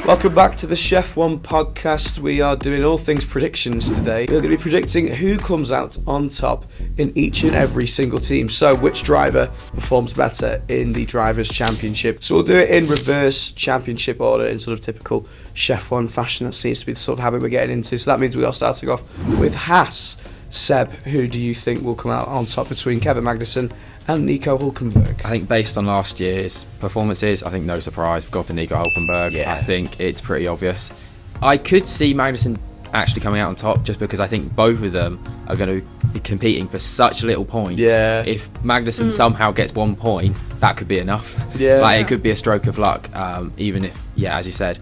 Welcome back to the Chef One podcast. We are doing all things predictions today. We're going to be predicting who comes out on top in each and every single team. So which driver performs better in the Drivers' Championship. So we'll do it in reverse championship order in sort of typical Chef One fashion. That seems to be the sort of habit we're getting into. So that means we are starting off with Haas. Seb, who do you think will come out on top between Kevin Magnussen and Nico Hülkenberg? I think based on last year's performances, I think no surprise, we've gone for Nico Hülkenberg. Yeah. I think it's pretty obvious. I could see Magnussen actually coming out on top just because I think both of them are going to be competing for such little points. Yeah. If Magnussen somehow gets 1 point, that could be enough. Yeah. Like, it could be a stroke of luck, even if, as you said,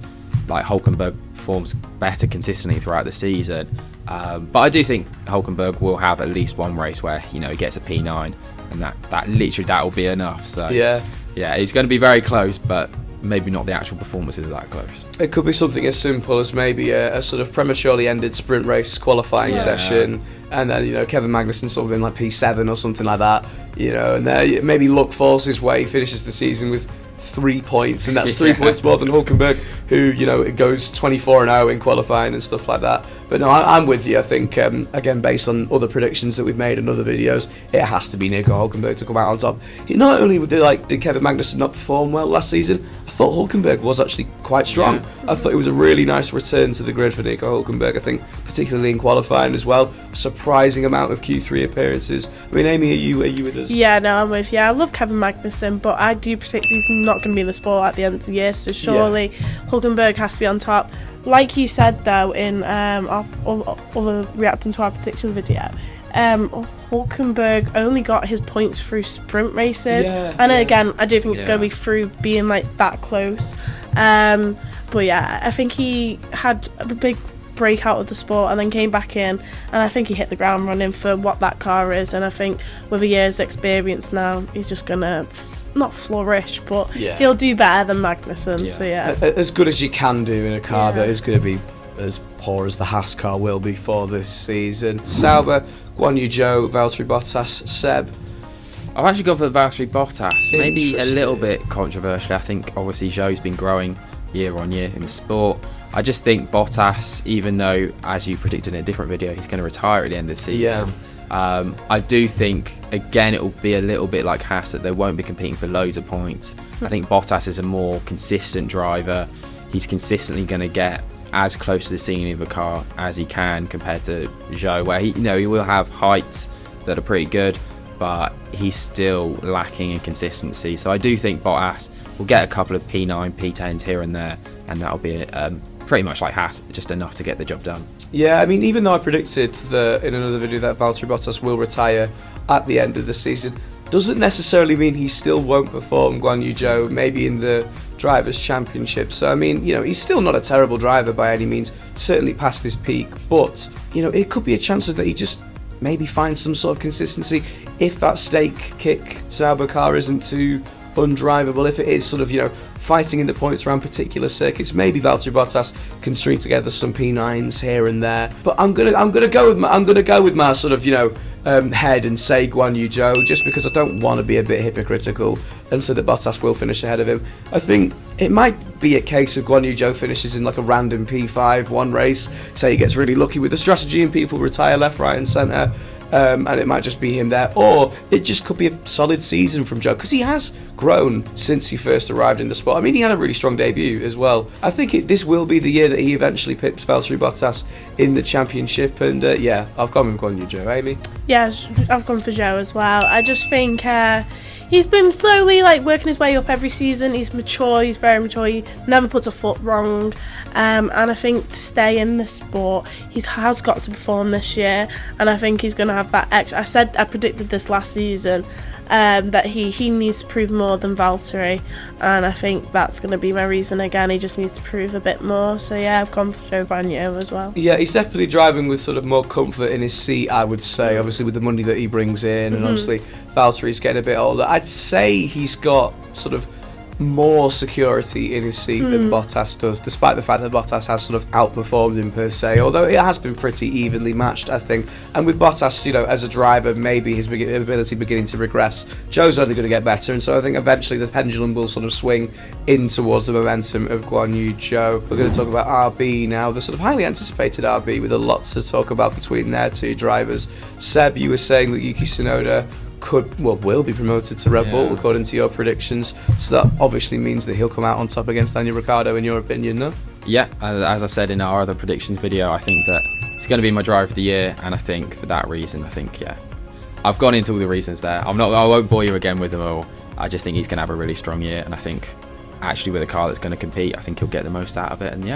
like Hülkenberg performs better consistently throughout the season. But I do think Hülkenberg will have at least one race where he gets a P9, and that will be enough. So yeah, it's going to be very close, but maybe not the actual performances that close. It could be something as simple as maybe a sort of prematurely ended sprint race qualifying session, and then Kevin Magnussen sort of in like P7 or something like that, and there maybe luck falls his way, finishes the season with 3 points, and that's 3 points more than Hülkenberg, who it goes 24-0 in qualifying and stuff like that. But no, I'm with you. I think again, based on other predictions that we've made in other videos, it has to be Nico Hülkenberg to come out on top. Not only did Kevin Magnussen not perform well last season, I thought Hülkenberg was actually quite strong. I thought it was a really nice return to the grid for Nico Hülkenberg. I think particularly in qualifying as well, a surprising amount of Q3 appearances. I mean, Amy, are you with us? Yeah, no, I'm with you. I love Kevin Magnussen, but I do predict he's not going to be in the sport at the end of the year, so surely Hülkenberg has to be on top. Like you said though in our other reacting to our prediction video, Hülkenberg only got his points through sprint races, and again I do think it's going to be through being like that close. But yeah, I think he had a big breakout of the sport and then came back in, and I think he hit the ground running for what that car is, and I think with a year's experience now he's just gonna not flourish, but he'll do better than Magnussen. So as good as you can do in a car that is going to be as poor as the Haas car will be for this season. Sauber, Guan Yu Zhou, Valtteri Bottas. Seb? I've actually gone for Valtteri Bottas. Maybe a little bit controversial. I think obviously Zhou's been growing year on year in the sport. I just think Bottas, even though as you predicted in a different video he's going to retire at the end of the season, I do think again it will be a little bit like Haas, that they won't be competing for loads of points. I think Bottas is a more consistent driver. He's consistently going to get as close to the ceiling of a car as he can compared to Zhou, where he will have heights that are pretty good, but he's still lacking in consistency. So I do think Bottas will get a couple of P9, P10s here and there, and that'll be pretty much like Haas, just enough to get the job done. Yeah, I mean, even though I predicted in another video that Valtteri Bottas will retire at the end of the season, doesn't necessarily mean he still won't perform Guan Yu Zhou, maybe in the Drivers' Championship. So, I mean, he's still not a terrible driver by any means, certainly past his peak, but, it could be a chance that he just maybe finds some sort of consistency if that stake kick Sauber car isn't too undrivable, if it is sort of, fighting in the points around particular circuits. Maybe Valtteri Bottas can string together some P9s here and there. But I'm gonna go with my sort of head and say Guan Yu Zhou, just because I don't want to be a bit hypocritical and say that Bottas will finish ahead of him. I think it might be a case of Guan Yu Zhou finishes in like a random P5 one race. Say he gets really lucky with the strategy and people retire left, right, and centre. And it might just be him there, or it just could be a solid season from Zhou, because he has grown since he first arrived in the sport. I mean, he had a really strong debut as well. I think this will be the year that he eventually pips Valtteri Bottas in the championship, and I've gone with Guan Yu Zhou. Amy? Yeah, I've gone for Zhou as well. I just think he's been slowly working his way up every season. He's mature, he's very mature, he never puts a foot wrong, and I think to stay in the sport he has got to perform this year, and I think he's going to have that extra. I predicted this last season, that he needs to prove more than Valtteri, and I think that's going to be my reason again. He just needs to prove a bit more. So I've gone for Zhou Guan Yu as well. Yeah, he's definitely driving with sort of more comfort in his seat, I would say, obviously with the money that he brings in, and obviously Valtteri's getting a bit older. I'd say he's got sort of more security in his seat than Bottas does, despite the fact that Bottas has sort of outperformed him per se, although it has been pretty evenly matched, I think. And with Bottas, as a driver, maybe his ability beginning to regress, Zhou's only going to get better, and so I think eventually the pendulum will sort of swing in towards the momentum of Guan Yu Zhou. We're going to talk about RB now, the sort of highly anticipated RB with a lot to talk about between their two drivers. Seb, you were saying that Yuki Tsunoda will be promoted to Red Bull according to your predictions, so that obviously means that he'll come out on top against Daniel Ricciardo in your opinion, no? Yeah, as I said in our other predictions video, I think that it's going to be my driver of the year, and I think for that reason, I've gone into all the reasons there. I won't bore you again with them all. I just think he's going to have a really strong year, and I think actually with a car that's going to compete, I think he'll get the most out of it. And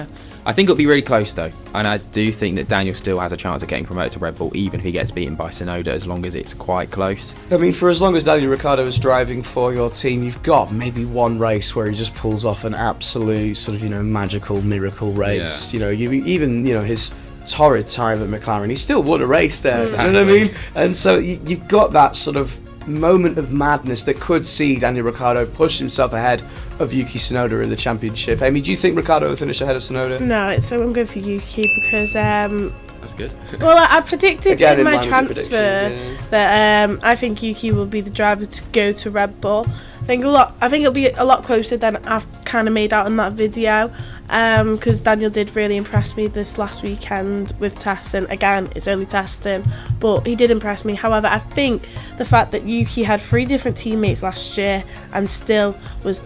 I think it'll be really close though, and I do think that Daniel still has a chance of getting promoted to Red Bull, even if he gets beaten by Tsunoda, as long as it's quite close. I mean, for as long as Daniel Ricciardo is driving for your team, you've got maybe one race where he just pulls off an absolute sort of magical miracle race. His torrid time at McLaren, he still won a race there. Exactly. You know what I mean? And so you've got that sort of moment of madness that could see Daniel Ricciardo push himself ahead of Yuki Tsunoda in the championship. Amy, do you think Ricciardo will finish ahead of Tsunoda? No, so I'm going for Yuki because that's good. Well, I predicted Again, in my line with your transfer that I think Yuki will be the driver to go to Red Bull. I think it'll be a lot closer than I've kind of made out in that video, because Daniel did really impress me this last weekend with testing. Again, it's only testing, but he did impress me. However, I think the fact that Yuki had 3 different teammates last year and still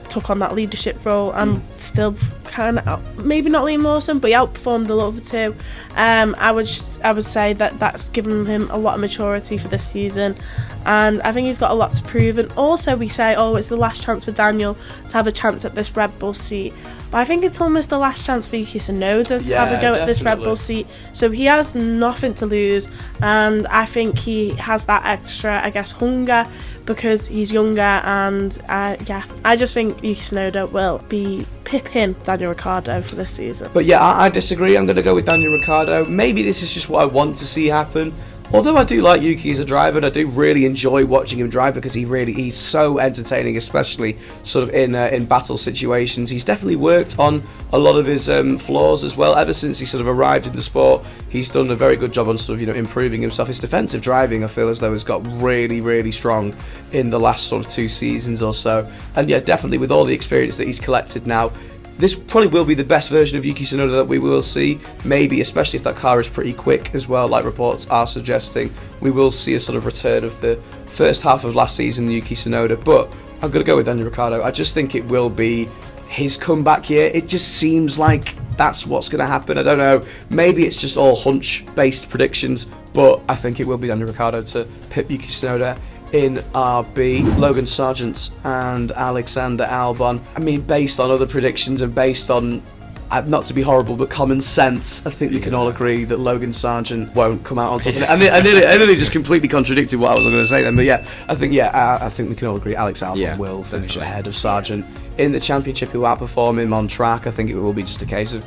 took on that leadership role and still kind of maybe not Liam Lawson, but he outperformed the other two. I would say that that's given him a lot of maturity for this season, and I think he's got a lot to prove. And also we say, it's the last chance for Daniel to have a chance at this Red Bull seat, but I think it's almost the last chance for Yuki Tsunoda to have a go at this Red Bull seat, so he has nothing to lose, and I think he has that extra, hunger because he's younger, and I just think Yuki Tsunoda will be pipping Daniel Ricciardo for this season. But I disagree. I'm going to go with Daniel Ricciardo. Maybe this is just what I want to see happen. Although I do like Yuki as a driver, and I do really enjoy watching him drive because he's so entertaining, especially sort of in battle situations. He's definitely worked on a lot of his flaws as well. Ever since he sort of arrived in the sport, he's done a very good job on sort of improving himself. His defensive driving, I feel as though, has got really, really strong in the last sort of 2 seasons or so. And definitely with all the experience that he's collected now, this probably will be the best version of Yuki Tsunoda that we will see. Maybe, especially if that car is pretty quick as well, like reports are suggesting, we will see a sort of return of the first half of last season Yuki Tsunoda. But I'm going to go with Daniel Ricciardo. I just think it will be his comeback year. It just seems like that's what's going to happen. I don't know. Maybe it's just all hunch-based predictions, but I think it will be Daniel Ricciardo to pip Yuki Tsunoda in RB. Logan Sargent and Alexander Albon. I mean, based on other predictions and based on, not to be horrible, but common sense, I think we can all agree that Logan Sargent won't come out on top of it. I nearly just completely contradicted what I was going to say then, but I think we can all agree Alex Albon will finish ahead of Sargent in the championship. He'll outperform him on track. I think it will be just a case of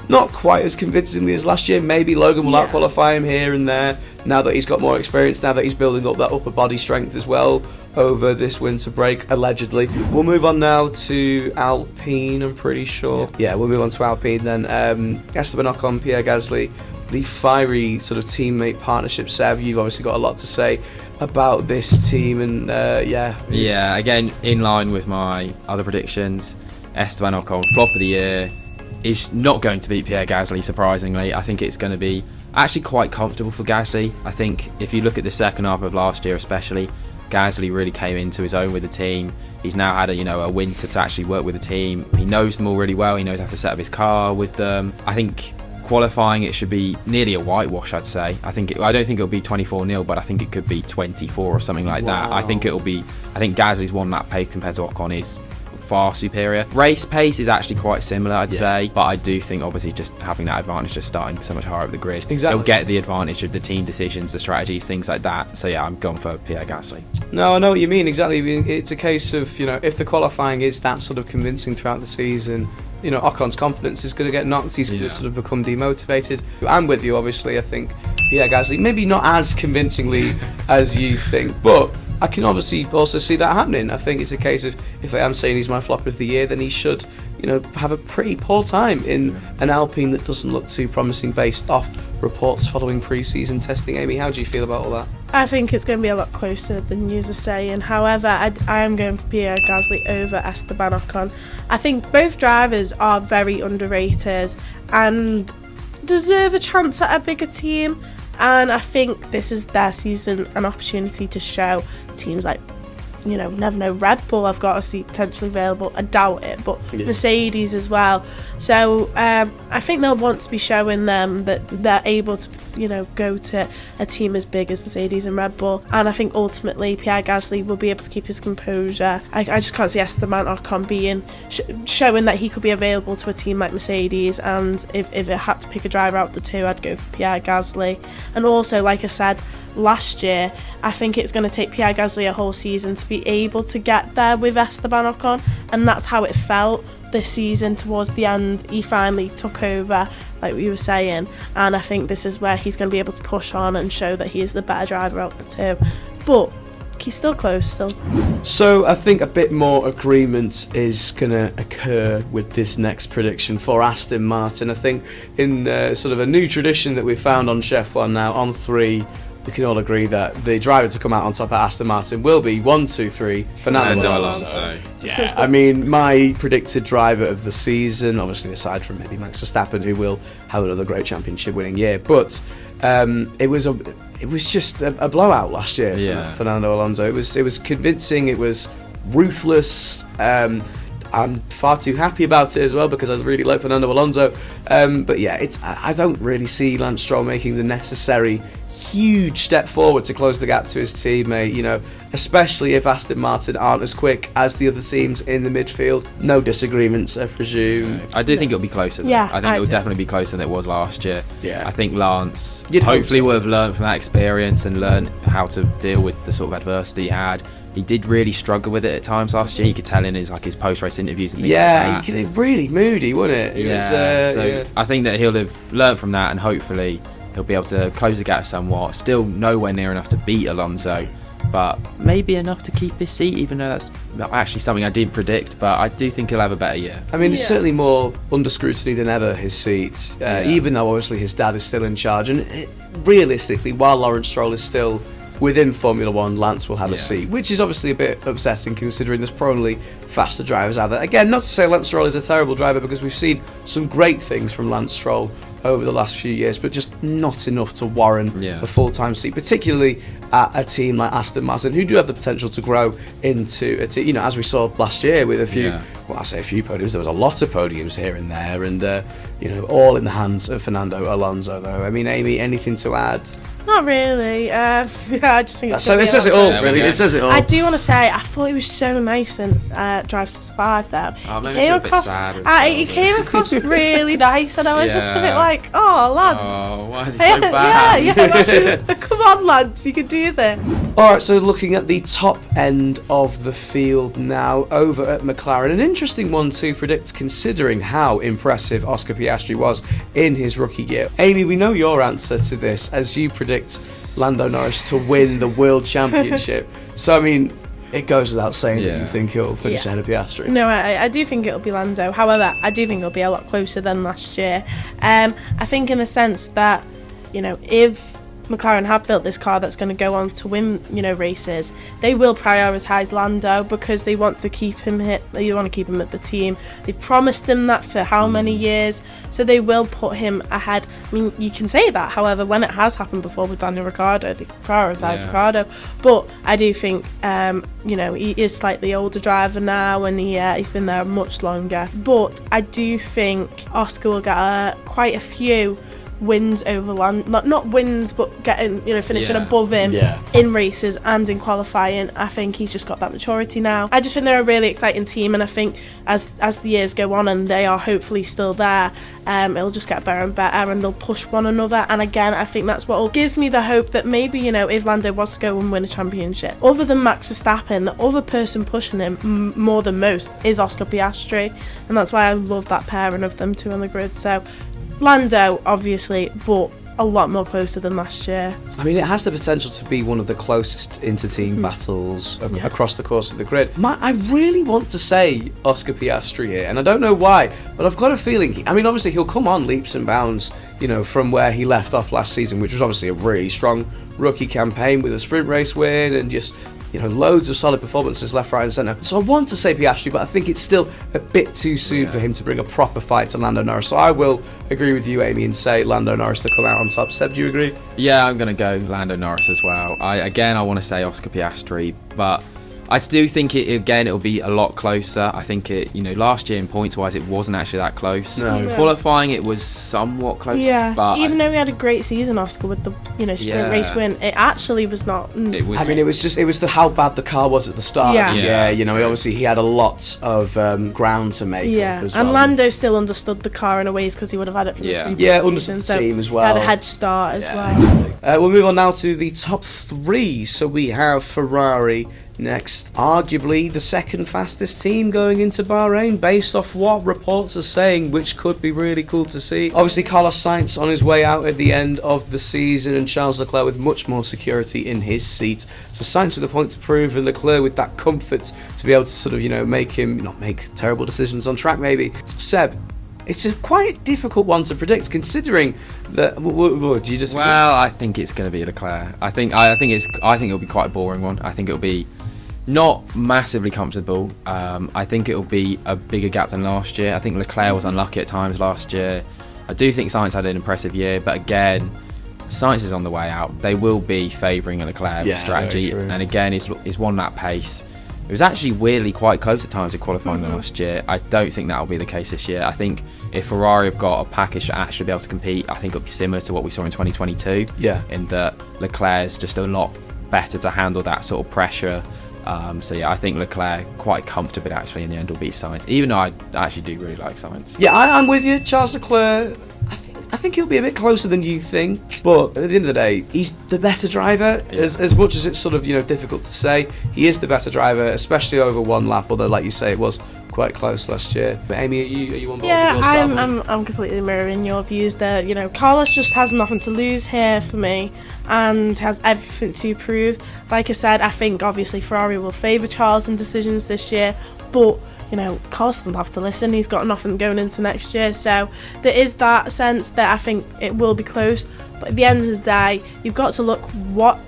not quite as convincingly as last year. Maybe Logan will out-qualify him here and there, now that he's got more experience, now that he's building up that upper body strength as well over this winter break, allegedly. We'll move on now to Alpine, I'm pretty sure. Yeah, we'll move on to Alpine then. Esteban Ocon, Pierre Gasly, the fiery sort of teammate partnership. Seb, you've obviously got a lot to say about this team, and again, in line with my other predictions, Esteban Ocon, flop of the year, is not going to beat Pierre Gasly, surprisingly. I think it's going to be actually quite comfortable for Gasly. I think if you look at the second half of last year especially, Gasly really came into his own with the team. He's now had a winter to actually work with the team. He knows them all really well. He knows how to set up his car with them. I think qualifying, it should be nearly a whitewash, I'd say. I don't think it'll be 24-0, but I think it could be 24 or something like that. I think Gasly's 1 lap pace compared to Ocon is far superior. Race pace is actually quite similar, I'd say, but I do think obviously just having that advantage, just starting so much higher up the grid, he'll get the advantage of the team decisions, the strategies, things like that. So I'm going for Pierre Gasly. No, I know what you mean, exactly. It's a case of, if the qualifying is that sort of convincing throughout the season, Ocon's confidence is going to get knocked. He's going to sort of become demotivated. I'm with you, obviously. I think Pierre Gasly, maybe not as convincingly as you think, but I can obviously also see that happening. I think it's a case of, if I am saying he's my flop of the year, then he should, have a pretty poor time in an Alpine that doesn't look too promising based off reports following pre-season testing. Amy, how do you feel about all that? I think it's going to be a lot closer than you are saying. However, I am going for Pierre Gasly over Esteban Ocon. I think both drivers are very underrated and deserve a chance at a bigger team. And I think this is their season, an opportunity to show teams like, never know, Red Bull I've got a seat potentially available. I doubt it, but Mercedes as well. So I think they'll want to be showing them that they're able to, go to a team as big as Mercedes and Red Bull. And I think ultimately Pierre Gasly will be able to keep his composure. I just can't see Esteban Ocon being showing that he could be available to a team like Mercedes. And if I had to pick a driver out of the two, I'd go for Pierre Gasly. And also, like I said last year, I think it's going to take Pierre Gasly a whole season to be able to get there with Esteban Ocon, and that's how it felt this season. Towards the end, he finally took over, like we were saying, and I think this is where he's going to be able to push on and show that he is the better driver out of the two. But he's still close still. So I think a bit more agreement is going to occur with this next prediction for Aston Martin. I think in sort of a new tradition that we've found on Chef One now, on 3, we can all agree that the driver to come out on top at Aston Martin will be 1, 2, 3, Fernando Alonso. Yeah, I mean, my predicted driver of the season, obviously aside from maybe Max Verstappen, who will have another great championship-winning year, but it was just a blowout last year for Fernando Alonso. It was convincing. It was ruthless. I'm far too happy about it as well because I really like Fernando Alonso. But yeah, I don't really see Lance Stroll making the necessary huge step forward to close the gap to his teammate, especially if Aston Martin aren't as quick as the other teams in the midfield. No disagreements, I presume. I do think it'll be closer. Yeah, I think it will definitely be closer than it was last year. Yeah. I think Lance hopefully will have learned from that experience and learned how to deal with the sort of adversity he had. He did really struggle with it at times last year. You could tell in his post-race interviews and things like that. Yeah, really moody, wasn't it? I think that he'll have learned from that and hopefully he'll be able to close the gap somewhat. Still nowhere near enough to beat Alonso, but maybe enough to keep his seat, even though that's actually something I didn't predict, but I do think he'll have a better year. I mean, it's certainly more under scrutiny than ever, his seat, even though obviously his dad is still in charge. And realistically, while Lawrence Stroll is still within Formula One, Lance will have a seat, which is obviously a bit upsetting considering there's probably faster drivers out there. Again, not to say Lance Stroll is a terrible driver, because we've seen some great things from Lance Stroll over the last few years, but just not enough to warrant a full-time seat, particularly at a team like Aston Martin, who do have the potential to grow into a team, as we saw last year with a few, well, I say a few podiums, there was a lot of podiums here and there, and all in the hands of Fernando Alonso, though. I mean, Amy, anything to add? Not really. I just think it's so it says it all, really. It says it all. I do want to say, I thought it was so nice in Drive to Survive, though. He came across, he came across really nice, and I was just a bit like, oh, lads. Oh, why is he so bad? Come on, lads, you can do this. Alright, so looking at the top end of the field now, over at McLaren. An interesting one to predict, considering how impressive Oscar Piastri was in his rookie year. Amy, we know your answer to this, as you predict Lando Norris to win the World Championship. So, I mean, it goes without saying that you think he'll finish ahead of Piastri. No, I do think it'll be Lando. However, I do think it'll be a lot closer than last year. I think in the sense that, if McLaren have built this car that's going to go on to win, races, they will prioritise Lando because they want to keep him They want to keep him at the team. They've promised him that for how many years, so they will put him ahead. I mean, you can say that. However, when it has happened before with Daniel Ricciardo, they prioritise Ricciardo. But I do think, he is slightly older driver now, and he's been there much longer. But I do think Oscar will get quite a few wins over not wins, but getting finishing above him in races and in qualifying. I think he's just got that maturity now. I just think they're a really exciting team, and I think as the years go on and they are hopefully still there, it'll just get better and better, and they'll push one another. And again, I think that's what gives me the hope that maybe if Lando was to go and win a championship, other than Max Verstappen, the other person pushing him more than most is Oscar Piastri, and that's why I love that pairing of them two on the grid. So Lando, obviously, but a lot more closer than last year. I mean, it has the potential to be one of the closest inter-team battles across the course of the grid. I really want to say Oscar Piastri here, and I don't know why, but I've got a feeling, obviously he'll come on leaps and bounds, from where he left off last season, which was obviously a really strong rookie campaign with a sprint race win and just loads of solid performances left, right and centre. So I want to say Piastri, but I think it's still a bit too soon for him to bring a proper fight to Lando Norris. So I will agree with you, Amy, and say Lando Norris to come out on top. Seb, do you agree? Yeah, I'm going to go Lando Norris as well. I want to say Oscar Piastri, but I do think it'll be a lot closer. I think last year in points wise, it wasn't actually that close. No. Yeah. Qualifying, it was somewhat close. Yeah, but even though we had a great season, Oscar, with the sprint race win, it actually was not. It was. It was how bad the car was at the start. Yeah. Obviously he had a lot of ground to make up as well. And Lando still understood the car in a ways because he would have had it from the previous understood season, the team as well. He had a head start as well. Exactly. We'll move on now to the top 3. So we have Ferrari next, arguably the second fastest team going into Bahrain based off what reports are saying, which could be really cool to see. Obviously Carlos Sainz on his way out at the end of the season, and Charles Leclerc with much more security in his seat. So Sainz with a point to prove, and Leclerc with that comfort to be able to sort of make him not make terrible decisions on track maybe. Seb, it's a quite difficult one to predict, considering that. Do you disagree? Well, I think it's going to be Leclerc. I think it'll be quite a boring one. I think it'll be not massively comfortable. I think it'll be a bigger gap than last year. I think Leclerc was unlucky at times last year. I do think Sainz had an impressive year, but again, Sainz is on the way out. They will be favouring a Leclerc strategy, and again, he's won that pace. It was actually weirdly quite close at times in qualifying last year. I don't think that will be the case this year. I think if Ferrari have got a package to actually be able to compete, I think it'll be similar to what we saw in 2022. Yeah. In that Leclerc's just a lot better to handle that sort of pressure. I think Leclerc quite comfortably actually in the end will beat Sainz, even though I actually do really like Sainz. Yeah, I'm with you. Charles Leclerc, I think he'll be a bit closer than you think, but at the end of the day, he's the better driver. Yeah. As much as it's sort of difficult to say, he is the better driver, especially over one lap. Although, like you say, it was quite close last year. But Amy, are you on board? Yeah, with your I'm completely mirroring your views there. Carlos just has nothing to lose here for me, and has everything to prove. Like I said, I think obviously Ferrari will favour Charles in decisions this year, but Carlos doesn't have to listen. He's got nothing going into next year, so there is that sense that I think it will be close. But at the end of the day, you've got to look what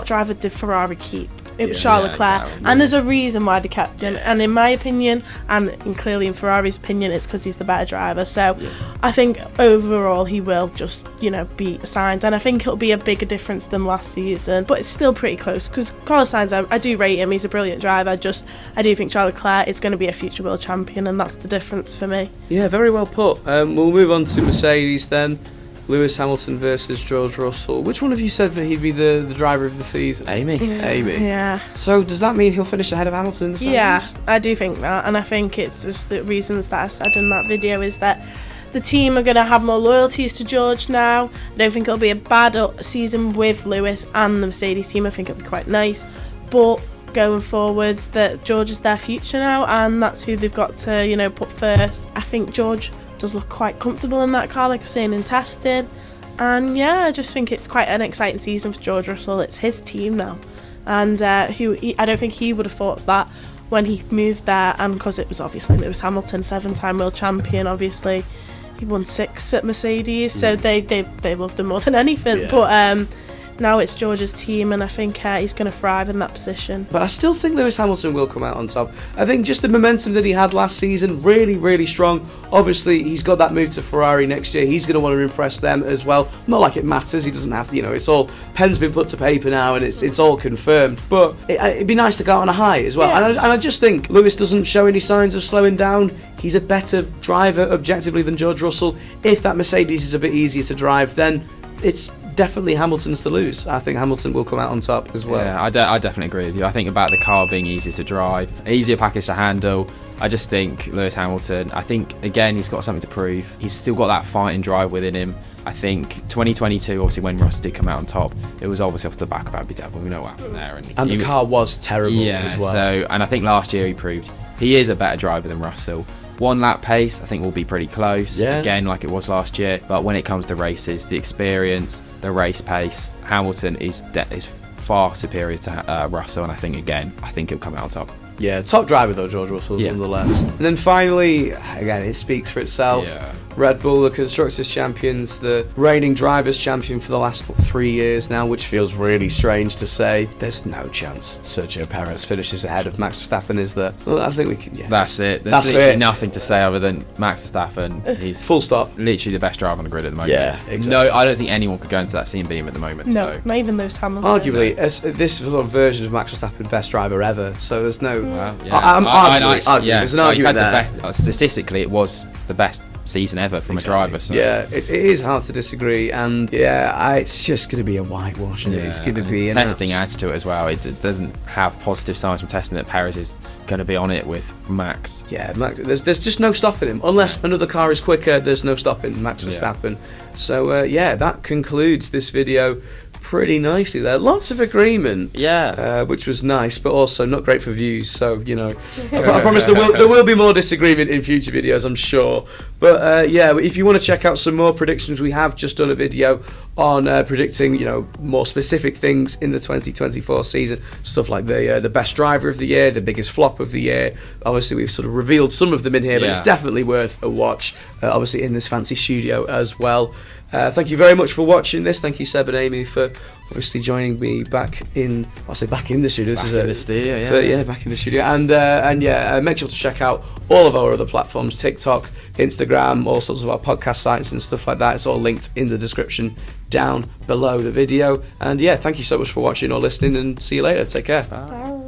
driver did Ferrari keep. It was Charles Leclerc, exactly. and there's a reason why they kept him. And in my opinion, and clearly in Ferrari's opinion, it's because he's the better driver. So I think overall he will just be assigned, and I think it'll be a bigger difference than last season. But it's still pretty close because Carlos Sainz, I do rate him. He's a brilliant driver. I do think Charles Leclerc is going to be a future world champion, and that's the difference for me. Yeah, very well put. We'll move on to Mercedes then. Lewis Hamilton versus George Russell. Which one of you said that he'd be the driver of the season? Amy. Amy. Yeah. So does that mean he'll finish ahead of Hamilton in the standings? Yeah, I do think that, and I think it's just the reasons that I said in that video is that the team are going to have more loyalties to George now. I don't think it'll be a bad season with Lewis and the Mercedes team. I think it'll be quite nice, but going forwards, that George is their future now, and that's who they've got to put first. I think George does look quite comfortable in that car, like I was saying in testing, and I just think it's quite an exciting season for George Russell. It's his team now, and I don't think he would have thought that when he moved there, and because it was obviously Lewis Hamilton, 7-time world champion, obviously he won 6 at Mercedes, so they loved him more than anything. But now it's George's team, and I think he's going to thrive in that position. But I still think Lewis Hamilton will come out on top. I think just the momentum that he had last season, really, really strong. Obviously, he's got that move to Ferrari next year. He's going to want to impress them as well. Not like it matters. He doesn't have to, it's all, pen's been put to paper now, and it's all confirmed. But it'd be nice to go out on a high as well. Yeah. And I just think Lewis doesn't show any signs of slowing down. He's a better driver objectively than George Russell. If that Mercedes is a bit easier to drive, then it's definitely Hamilton's to lose. I think Hamilton will come out on top as well. Yeah, I definitely agree with you. I think about the car being easier to drive, easier package to handle. I just think Lewis Hamilton, I think, again, he's got something to prove. He's still got that fighting drive within him. I think 2022, obviously, when Russ did come out on top, it was obviously off the back of Abu Dhabi. We know what happened there. And the car was terrible as well. And I think last year he proved he is a better driver than Russell. one lap pace, I think will be pretty close. Yeah. Again, like it was last year. But when it comes to races, the experience, the race pace, Hamilton is far superior to Russell, and I think he'll come out on top. Yeah, top driver though, George Russell, nonetheless. And then finally, again, it speaks for itself. Yeah. Red Bull, the Constructors' Champions, the reigning Drivers' Champion for the last 3 years now, which feels really strange to say. There's no chance Sergio Perez finishes ahead of Max Verstappen, is there? Well, I think we can, That's it. There's literally nothing to say other than Max Verstappen. He's full stop. Literally the best driver on the grid at the moment. Yeah, exactly. No, I don't think anyone could go into that scene beam at the moment. No, so. not even Lewis Hamilton. Arguably, this sort of version of Max Verstappen, best driver ever, so there's no... Well, arguably, there's an argument there. Statistically, it was the best season ever from a driver. So. Yeah, it is hard to disagree, and it's just going to be a whitewash, isn't it? It's going to be testing adds to it as well. It doesn't have positive signs from testing that Perez is going to be on it with Max. Yeah, Max, there's just no stopping him unless another car is quicker. There's no stopping Max Verstappen. So that concludes this video pretty nicely there. Lots of agreement, which was nice, but also not great for views. So I promise there will be more disagreement in future videos, I'm sure. But if you want to check out some more predictions, we have just done a video on predicting more specific things in the 2024 season, stuff like the best driver of the year, the biggest flop of the year. Obviously we've sort of revealed some of them in here, but it's definitely worth a watch, obviously in this fancy studio as well. Thank you very much for watching this. Thank you, Seb and Amy, for obviously joining me back in the studio. Back in the studio, back in the studio. And make sure to check out all of our other platforms, TikTok, Instagram, all sorts of our podcast sites and stuff like that. It's all linked in the description down below the video. And thank you so much for watching or listening, and see you later. Take care. Bye.